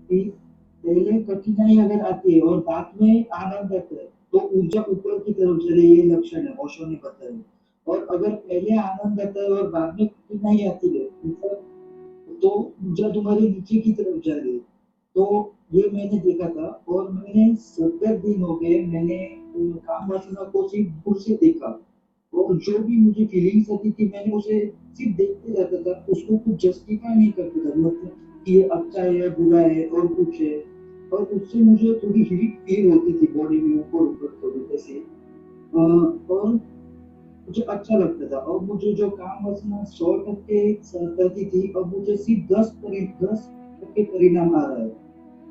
कि पहले कठिनाई अगर आती है और बाद में आनंद आता है, तो ऊर्जा ऊपर की तरफ चले, ये लक्षण है, ओशो ने बताया। और अगर पहले आनंद आता है और बाद में कठिनाई आती है, ऊपर, तो ऊर्जा तुम्हारी नीचे की तरफ जा रही है। तो ये मैंने देखा था, और मैंने 70 दिन हो गए, मैंने काम वासना को सिर्फ दूर से देखा, और जो भी मुझे फीलिंग्स आती थी, मैंने उसे सिर्फ देखते रहता था, उसको कुछ जस्टिफाई नहीं करता था, मतलब कि ये अच्छा है या बुरा है और कुछ है। और उससे मुझे थोड़ी हीट फील होती थी बॉडी में, ऊपर ऊपर थोड़ी ऐसे। और मुझे अच्छा लगता था, और मुझे जो काम वासना 100% करती थी, अब मुझे सिर्फ 10% परिणाम आ रहा है।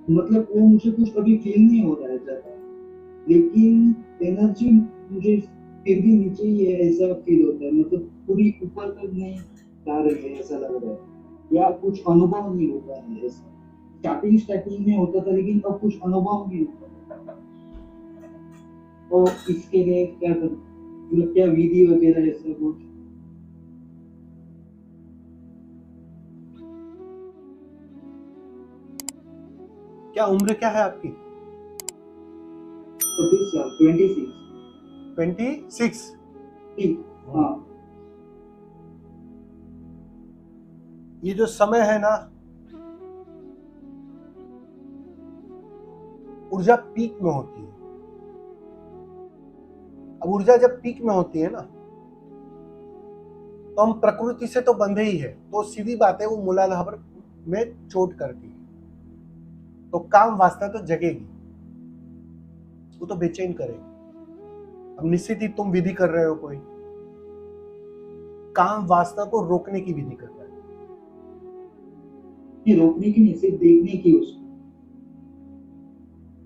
मतलब वो मुझे कुछ अभी फील नहीं हो रहा है ज्यादा, लेकिन एनर्जी मुझे फिर भी नीचे ही है, ऐसा फील होता है, मतलब पूरी ऊपर तक नहीं जा रही है, ऐसा लग रहा है, या कुछ अनुभव नहीं हो रहा है ऐसा। स्टार्टिंग स्टार्टिंग में होता था, लेकिन अब कुछ अनुभव नहीं होता। तो इसके लिए क्या कर, मतलब क्या विधि वगैरह ऐसा कुछ? क्या उम्र क्या है आपकी? तो फिर सर 26। 26। ठीक। हाँ। ये जो समय है ना, ऊर्जा पीक में होती है। अब ऊर्जा जब पीक में होती है ना, तो हम प्रकृति से तो बंधे ही है, तो सीधी बात है, वो मूलाधार में चोट करती है, तो काम वासना तो जगेगी, वो तो बेचैन करेगी। अब निश्चित ही तुम विधि कर रहे हो, कोई काम वासना को रोकने की विधि कर रहा है। ये रोकने की नहीं, सिर्फ देखने की उसको।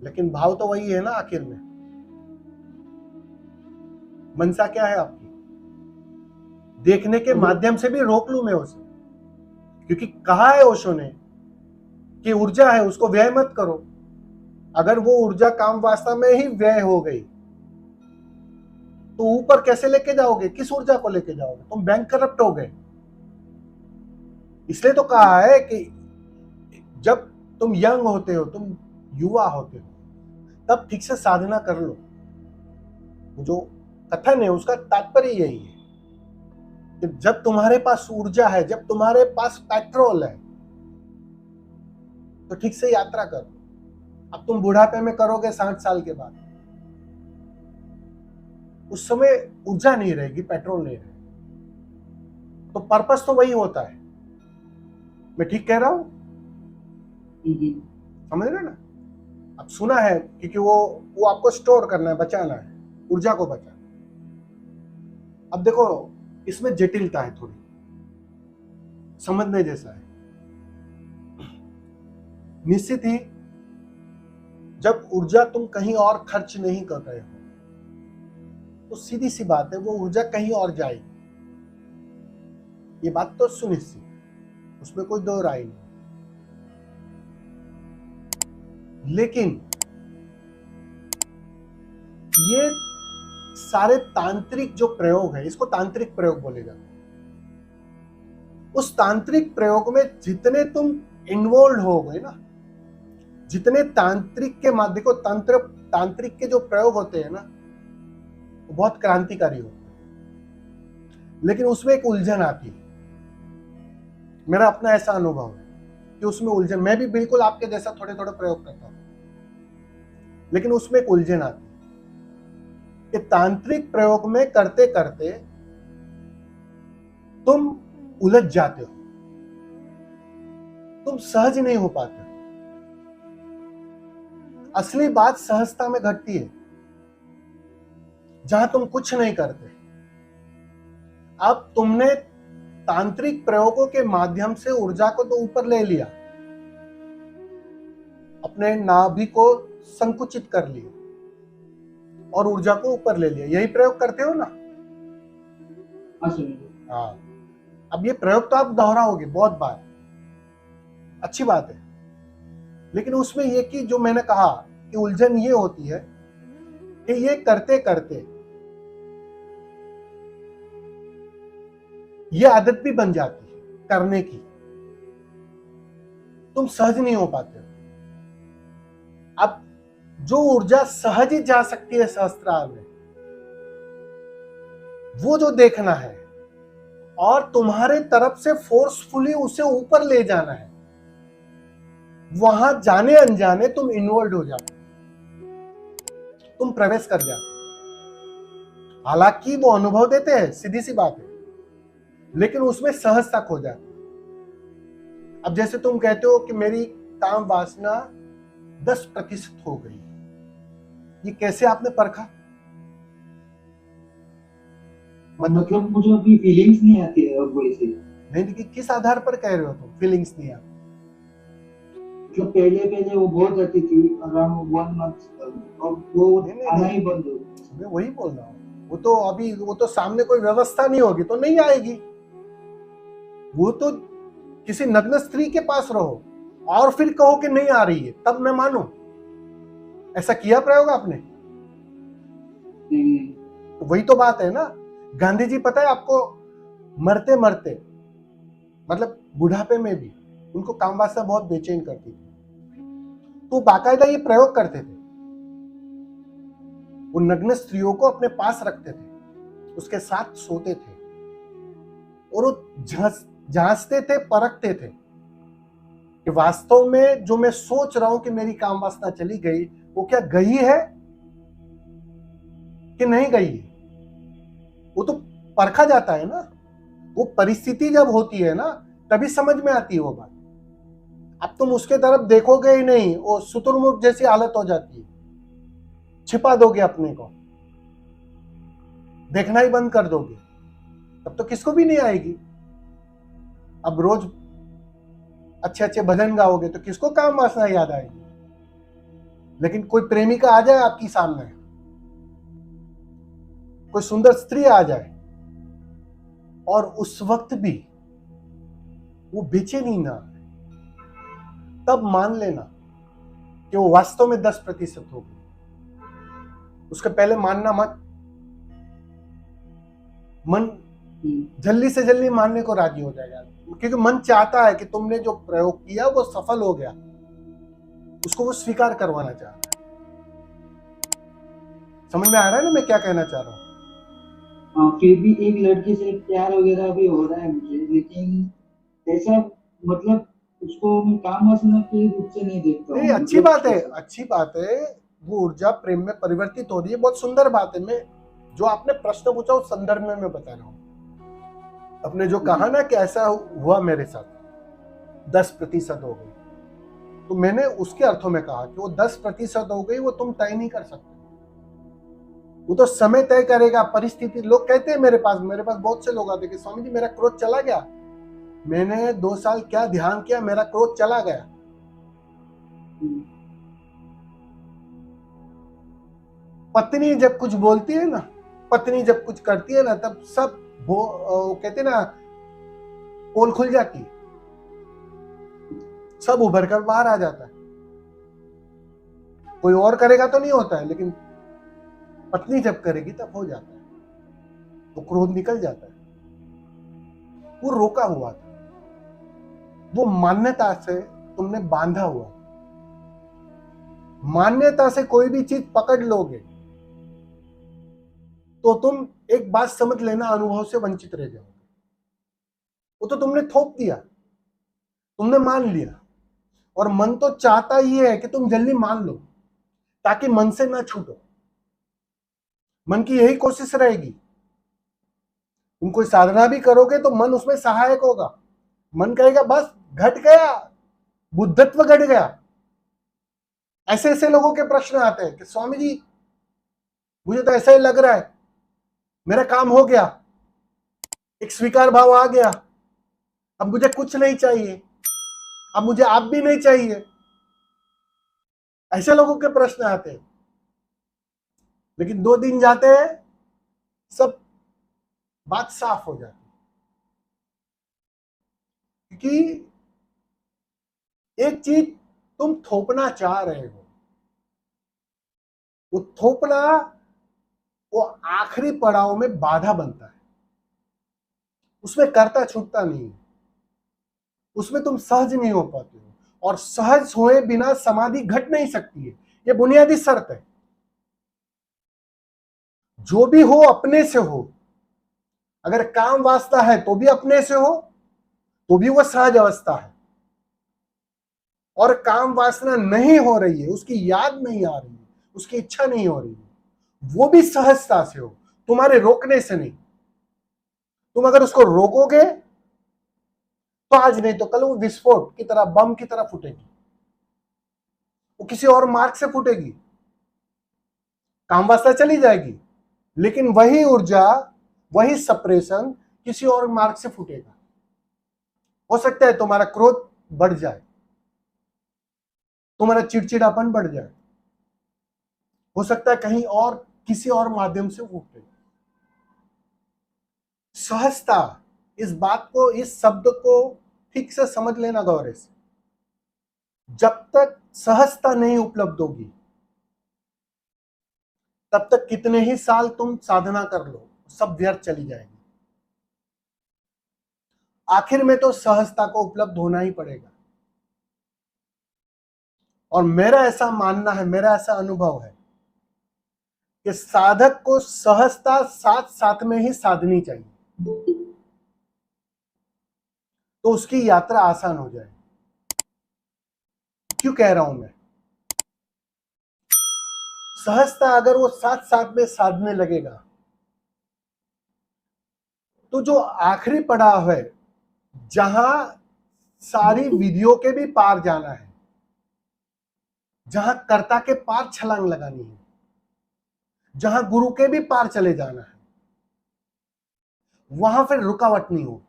लेकिन भाव तो वही है ना आखिर में। मनसा क्या है आपकी? देखने के अगर माध्यम से भी रोक लूं मैं उसे, क्योंकि कहा है ओशो ने कि ऊर्जा है, उसको व्यय मत करो। अगर वो ऊर्जा काम वासना में ही व्यय हो गई, तो ऊपर कैसे लेके जाओगे? किस ऊर्जा को लेके जाओगे? तुम बैंक करप्ट हो गए। इसलिए तो कहा है कि जब तुम यंग होते हो, तुम युवा होते हो, तब ठीक से साधना कर लो। जो कथन है उसका तात्पर्य यही है कि जब तुम्हारे पास ऊर्जा है, जब तुम्हारे पास पेट्रोल है, तो ठीक से यात्रा करो। अब तुम बुढ़ापे में करोगे 60 साल के बाद, उस समय ऊर्जा नहीं रहेगी, पेट्रोल नहीं रहेगा। तो पर्पस तो वही होता है। मैं ठीक कह रहा हूं? समझ रहे ना? अब सुना है, क्योंकि वो आपको स्टोर करना है, बचाना है, ऊर्जा को बचाना। अब देखो, इसमें जटिलता है थोड़ी, समझने जैसा है। निश्चित ही जब ऊर्जा तुम कहीं और खर्च नहीं कर रहे हो, तो सीधी सी बात है, वो ऊर्जा कहीं और जाएगी। ये बात तो सुनिश्चित, उसमें कोई दो राय नहीं। लेकिन ये सारे तांत्रिक जो प्रयोग है, इसको तांत्रिक प्रयोग बोले जाते हैं। उस तांत्रिक प्रयोग में जितने तुम इन्वॉल्व हो गए ना, जितने तांत्रिक के माध्यम को तांत्रिक के जो प्रयोग होते हैं ना, वो बहुत क्रांतिकारी होते हैं। लेकिन उसमें एक उलझन आती है। मेरा अपना ऐसा अनुभव है कि उसमें उलझन, मैं भी बिल्कुल आपके जैसा थोड़े थोड़े प्रयोग करता हूं, लेकिन उसमें एक उलझन आती है कि तांत्रिक प्रयोग में करते करते तुम उलझ जाते हो, तुम सहज नहीं हो पाते हो। असली बात सहजता में घटती है, जहां तुम कुछ नहीं करते। अब तुमने तांत्रिक प्रयोगों के माध्यम से ऊर्जा को तो ऊपर ले लिया, अपने नाभि को संकुचित कर लिया और ऊर्जा को ऊपर ले लिया। यही प्रयोग करते हो ना? हाँ। अब ये प्रयोग तो आप दोहराओगे बहुत बार, अच्छी बात है। लेकिन उसमें ये कि जो मैंने कहा कि उलझन ये होती है कि ये करते करते ये आदत भी बन जाती है करने की, तुम सहज नहीं हो पाते हो। अब जो ऊर्जा सहज ही जा सकती है सहस्त्रार में, वो जो देखना है और तुम्हारे तरफ से फोर्सफुली उसे ऊपर ले जाना है, वहां जाने अनजाने तुम इन्वॉल्व हो जाते, तुम प्रवेश कर जाते। हालांकि वो अनुभव देते हैं, सीधी सी बात है, लेकिन उसमें सहजता खो जाती। अब जैसे तुम कहते हो कि मेरी काम वासना 10% हो गई, ये कैसे आपने परखा? मतलब मुझे अभी फीलिंग्स नहीं आती है अब वैसे। नहीं, लेकिन किस आधार पर कह रहे हो तुम फीलिंग्स नहीं आती? मतलब पहले पहले वो बहुत आती थी अराउंड 1 मंथ तक, अब वो नहीं, आना नहीं, ही बंद हो गई। मैं वही बोल रहा हूँ। वो तो सामने कोई व्यवस्था नहीं होगी तो नहीं आएगी। वो तो किसी नग्न स्त्री के पास रहो और फिर कहो कि नहीं आ रही है, तब मैं मानू। ऐसा किया प्रयोग आपने? नहीं, तो वही तो बात है ना। गांधी जी पता है आपको, मरते मरते, मतलब बुढ़ापे में भी उनको काम वासना बहुत बेचैन करती थी, तो बाकायदा ये प्रयोग करते थे। वो नग्न स्त्रियों को अपने पास रखते थे, उसके साथ सोते थे और वो जांचते थे, परखते थे कि वास्तव में जो मैं सोच रहा हूं कि मेरी काम वासना चली गई, वो क्या गई है कि नहीं गई है। वो तो परखा जाता है ना। वो परिस्थिति जब होती है ना, तभी समझ में आती है वो बात। अब तुम उसके तरफ देखोगे ही नहीं, वो शुतुरमुर्ग जैसी हालत हो जाती है, छिपा दोगे अपने को, देखना ही बंद कर दोगे, तब तो किसको भी नहीं आएगी। अब रोज अच्छे अच्छे भजन गाओगे तो किसको काम वासना याद आएगी। लेकिन कोई प्रेमिका आ जाए आपकी सामने, कोई सुंदर स्त्री आ जाए, और उस वक्त भी वो बेचैनी ना, तब मान लेना कि वो वास्तव में 10% हो गई। उसके पहले मानना मत। मन जल्दी से जल्दी मानने को राजी हो जाएगा, क्योंकि मन चाहता है कि तुमने जो प्रयोग किया वो सफल हो गया, उसको वो स्वीकार करवाना चाहता है। समझ में आ रहा है ना मैं क्या कहना चाह रहा हूँ? हाँ, फिर भी एक लड़की से प्यार वगैरह भी हो रहा है मुझे, लेकिन ऐसा मतलब उसको मैं काम वासना के रूप से नहीं देखता नहीं, हूँ। अच्छी मतलब बात है, कैसे? अच्छी बात है। वो ऊर्जा प्रेम में परिवर्तित हो रही है, बहुत सुंदर बात है। मैं जो आपने प्रश्न पूछा उस संदर्भ में मैं बता रहा हूँ। अपने जो कहा ना कि ऐसा हुआ मेरे साथ, 10% हो गई, तो मैंने उसके अर्थों में कहा कि वो 10% हो गई, वो तुम तय नहीं कर सकते। वो तो समय तय करेगा, परिस्थिति। लोग कहते हैं मेरे पास बहुत से लोग आते कि स्वामी जी मेरा क्रोध चला गया, मैंने 2 साल क्या ध्यान किया, मेरा क्रोध चला गया। पत्नी जब कुछ बोलती है ना, पत्नी जब कुछ करती है ना, तब सब वो कहते हैं ना, पोल खुल जाती है, सब उभर कर बाहर आ जाता है। कोई और करेगा तो नहीं होता है, लेकिन पत्नी जब करेगी तब हो जाता है, वो क्रोध निकल जाता है। वो रोका हुआ था, वो मान्यता से तुमने बांधा हुआ। मान्यता से कोई भी चीज पकड़ लोगे तो तुम एक बात समझ लेना, अनुभव से वंचित रह जाओगे। वो तो तुमने थोप दिया, तुमने मान लिया, और मन तो चाहता ही है कि तुम जल्दी मान लो ताकि मन से ना छूटो। मन की यही कोशिश रहेगी। तुम कोई साधना भी करोगे तो मन उसमें सहायक होगा। मन कहेगा बस घट गया, बुद्धत्व घट गया। ऐसे ऐसे लोगों के प्रश्न आते हैं कि स्वामी जी मुझे तो ऐसा ही लग रहा है, मेरा काम हो गया, एक स्वीकार भाव आ गया, अब मुझे कुछ नहीं चाहिए, अब मुझे आप भी नहीं चाहिए। ऐसे लोगों के प्रश्न आते हैं। लेकिन 2 दिन जाते हैं, सब बात साफ हो जाती है। क्योंकि एक चीज तुम थोपना चाह रहे हो, वो थोपना वो आखिरी पड़ाव में बाधा बनता है, उसमें करता छूटता नहीं है, उसमें तुम सहज नहीं हो पाते हो, और सहज होए बिना समाधि घट नहीं सकती है। ये बुनियादी शर्त है। जो भी हो अपने से हो। अगर काम वासना है तो भी अपने से हो, तो भी वो सहज अवस्था है। और काम वासना नहीं हो रही है, उसकी याद नहीं आ रही है, उसकी इच्छा नहीं हो रही है, वो भी सहजता से हो, तुम्हारे रोकने से नहीं। तुम अगर उसको रोकोगे तो आज नहीं तो कल वो विस्फोट की तरह, बम की तरह फूटेगी। वो किसी और मार्ग से फूटेगी, काम वासना चली जाएगी, लेकिन वही ऊर्जा, वही सप्रेशन किसी और मार्ग से फूटेगा। हो सकता है तुम्हारा क्रोध बढ़ जाए, तुम्हारा चिड़चिड़ापन बढ़ जाए, हो सकता है कहीं और किसी और माध्यम से फूटे। सहजता, इस बात को, इस शब्द को ठीक से समझ लेना गौर से। जब तक सहजता नहीं उपलब्ध होगी तब तक कितने ही साल तुम साधना कर लो, सब व्यर्थ चली जाएगी। आखिर में तो सहजता को उपलब्ध होना ही पड़ेगा। और मेरा ऐसा मानना है, मेरा ऐसा अनुभव है कि साधक को सहजता साथ साथ में ही साधनी चाहिए, तो उसकी यात्रा आसान हो जाए। क्यों कह रहा हूं मैं? सहजता अगर वो साथ साथ में साधने लगेगा तो जो आखिरी पड़ाव है, जहां सारी विधियों के भी पार जाना है, जहां कर्ता के पार छलांग लगानी है, जहां गुरु के भी पार चले जाना है, वहां फिर रुकावट नहीं होगी।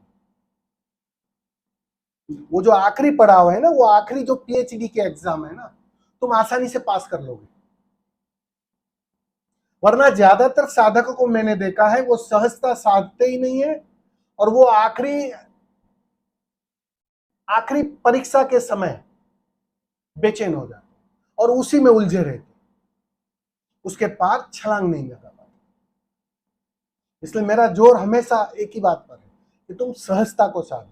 वो जो आखिरी पड़ाव है ना, वो आखिरी जो पीएचडी के एग्जाम है ना, तुम आसानी से पास कर लोगे। वरना ज्यादातर साधकों को मैंने देखा है, वो सहजता साधते ही नहीं है, और वो आखिरी परीक्षा के समय बेचैन हो जाते और उसी में उलझे रहते, उसके पार छलांग नहीं लगा पाते। इसलिए मेरा जोर हमेशा एक ही बात पर है कि तुम सहजता को साधो।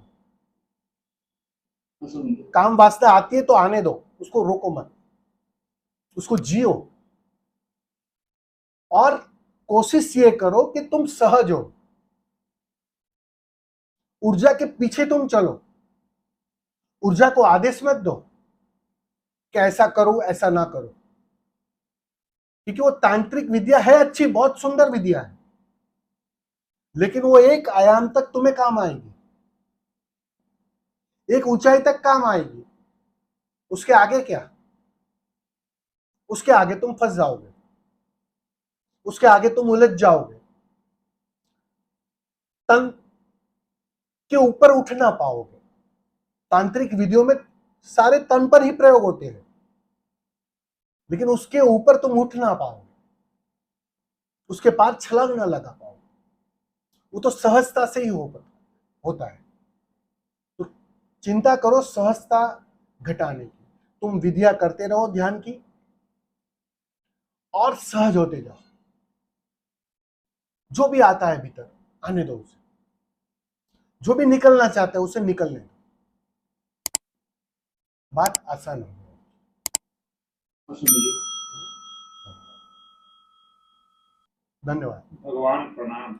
काम वासना आती है तो आने दो, उसको रोको मत, उसको जियो। और कोशिश ये करो कि तुम सहज हो, ऊर्जा के पीछे तुम चलो, ऊर्जा को आदेश मत दो कि ऐसा करो ऐसा ना करो, क्योंकि वो तांत्रिक विद्या है, अच्छी बहुत सुंदर विद्या है, लेकिन वो एक आयाम तक तुम्हें काम आएगी, एक ऊंचाई तक काम आएगी। उसके आगे क्या? उसके आगे तुम फंस जाओगे, उसके आगे तुम उलझ जाओगे, तन के ऊपर उठ ना पाओगे। तांत्रिक विधियों में सारे तन पर ही प्रयोग होते हैं, लेकिन उसके ऊपर तुम उठ ना पाओगे, उसके पार छलांग ना लगा पाओगे। वो तो सहजता से ही होता है। तो चिंता करो सहजता घटाने की, तुम विधिया करते रहो ध्यान की, और सहज होते जाओ। जो भी आता है भीतर आने दो उसे, जो भी निकलना चाहते है उसे निकलने दो, बात आसान हो। धन्यवाद। भगवान प्रणाम।